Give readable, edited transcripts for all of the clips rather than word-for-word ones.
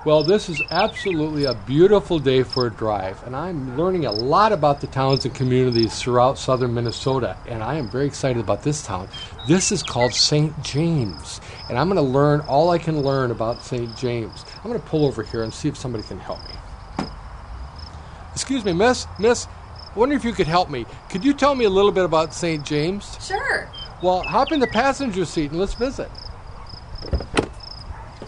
Well, this is absolutely a beautiful day for a drive, and I'm learning a lot about the towns and communities throughout southern Minnesota, and I am very excited about this town. This is called St. James, and I'm going to learn all I can learn about St. James. I'm going to pull over here and see if somebody can help me. Excuse me, miss, I wonder if you could help me. Could you tell me a little bit about St. James? Sure. Well, hop in the passenger seat and let's visit.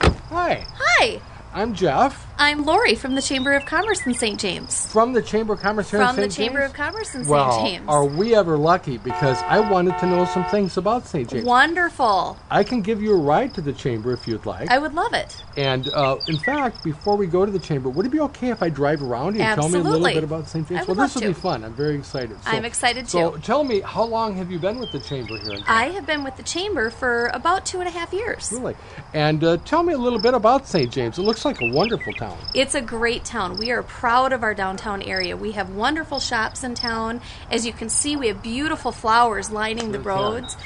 Hi. Hi. I'm Jeff. I'm Lori from the Chamber of Commerce in St. James. From the Chamber of Commerce here in St. James? From the Chamber of Commerce in Well, St. James. are we ever lucky? Because I wanted to know some things about St. James. Wonderful. I can give you a ride to the Chamber if you'd like. I would love it. And, in fact, before we go to the Chamber, would it be okay if I drive around and tell me a little bit about St. James? I would this love will to. be fun. I'm very excited. I'm excited, too. So tell me, how long have you been with the Chamber here in town? I have been with the Chamber for about 2.5 years. Really? And tell me a little bit about St. James. It looks like a wonderful town. It's a great town. We are proud of our downtown area. We have wonderful shops in town. As you can see, we have beautiful flowers lining the roads.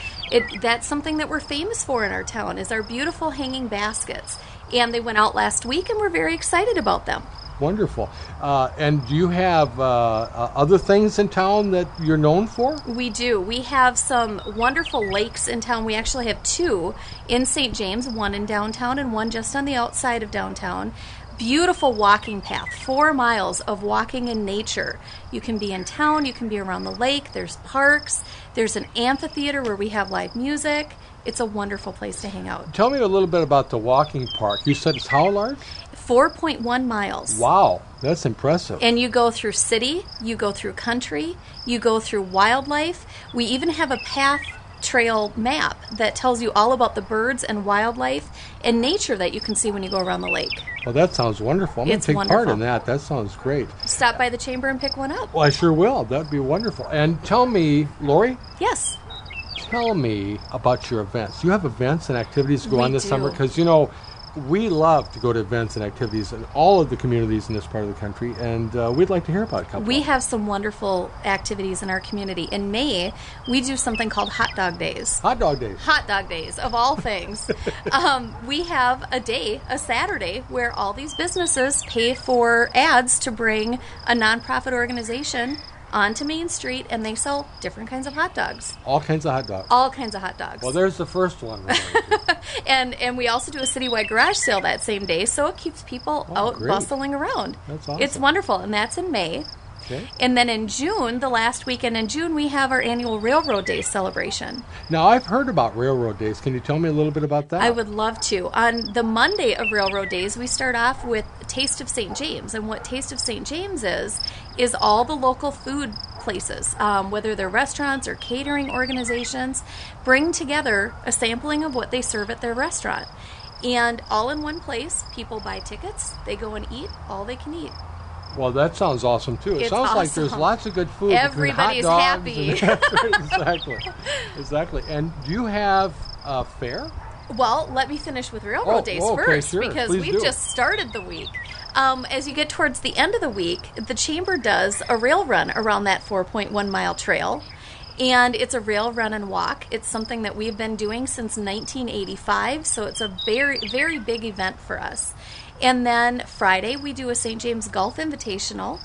That's something that we're famous for in our town, is our beautiful hanging baskets. And they went out last week, and we're very excited about them. Wonderful. And do you have other things in town that you're known for? We do. We have some wonderful lakes in town. We actually have two in St. James, one in downtown and one just on the outside of downtown. Beautiful walking path, 4 miles of walking in nature. You can be in town, you can be around the lake, there's parks, there's an amphitheater where we have live music. It's a wonderful place to hang out. Tell me a little bit about the walking park. You said it's how large? 4.1 miles. Wow, that's impressive. And you go through city, you go through country, you go through wildlife. We even have a path trail map that tells you all about the birds and wildlife and nature that you can see when you go around the lake. Well, that sounds wonderful. I'm going to take part in that. That sounds great. Stop by the Chamber and pick one up. Well, I sure will. That'd be wonderful. And tell me, Lori? Yes. Tell me about your events. You have events and activities go on this do. summer? Because, you know, we love to go to events and activities in all of the communities in this part of the country, and we'd like to hear about a couple. We have some wonderful activities in our community. In May, we do something called Hot Dog Days. Hot Dog Days. Hot Dog Days, of all things. We have a Saturday, where all these businesses pay for ads to bring a nonprofit organization onto Main Street, and they sell different kinds of hot dogs. All kinds of hot dogs. All kinds of hot dogs. Well, there's the first one. And we also do a citywide garage sale that same day, so it keeps people out bustling around. That's awesome. It's wonderful, and that's in May. Okay. And then in June, the last weekend in June, we have our annual Railroad Day celebration. Now, I've heard about Railroad Days. Can you tell me a little bit about that? I would love to. On the Monday of Railroad Days, we start off with Taste of St. James. And what Taste of St. James is all the local food places, whether they're restaurants or catering organizations, bring together a sampling of what they serve at their restaurant. And all in one place, people buy tickets, they go and eat all they can eat. Well, that sounds awesome, too. It sounds like there's lots of good food. Everybody's happy. Exactly. And do you have a fair? Well, let me finish with Railroad Days first, sure. because Please we've just started the week. As you get towards the end of the week, the Chamber does a rail run around that 4.1 mile trail. And it's a rail run and walk. It's something that we've been doing since 1985, so it's a very, very big event for us. And then Friday, we do a St. James Golf Invitational,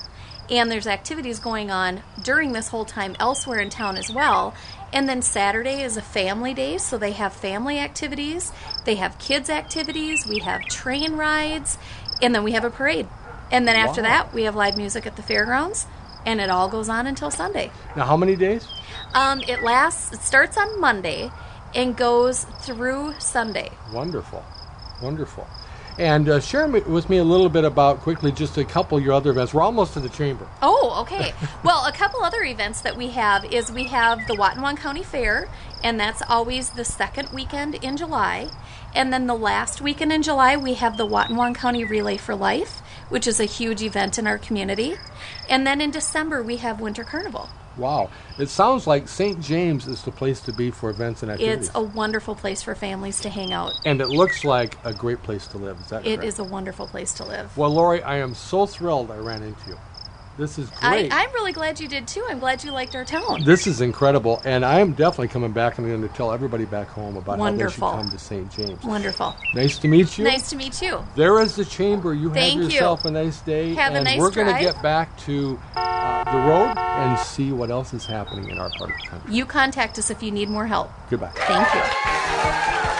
and there's activities going on during this whole time elsewhere in town as well. And then Saturday is a family day, so they have family activities, they have kids activities, we have train rides, and then we have a parade. And then after that, we have live music at the fairgrounds, and it all goes on until Sunday. Now, how many days? It starts on Monday and goes through Sunday. Wonderful. Wonderful. And share with me a little bit about, quickly, just a couple of your other events. We're almost to the Chamber. Oh, okay. Well, a couple other events that we have is we have the Watonwan County Fair, and that's always the second weekend in July. And then the last weekend in July, we have the Watonwan County Relay for Life, which is a huge event in our community. And then in December, we have Winter Carnival. Wow. It sounds like St. James is the place to be for events and activities. It's a wonderful place for families to hang out. And it looks like a great place to live. Is that correct? It is a wonderful place to live. Well, Lori, I am so thrilled I ran into you. This is great. I'm really glad you did too. I'm glad you liked our town. This is incredible, and I am definitely coming back, and I'm going to tell everybody back home about Wonderful. how they should come to St. James. Wonderful. Nice to meet you. Nice to meet you. There is the chamber. You Thank have yourself a nice day. Have a nice we're going to drive. get back to the road and see what else is happening in our part of the country. You contact us if you need more help. Goodbye. Thank you.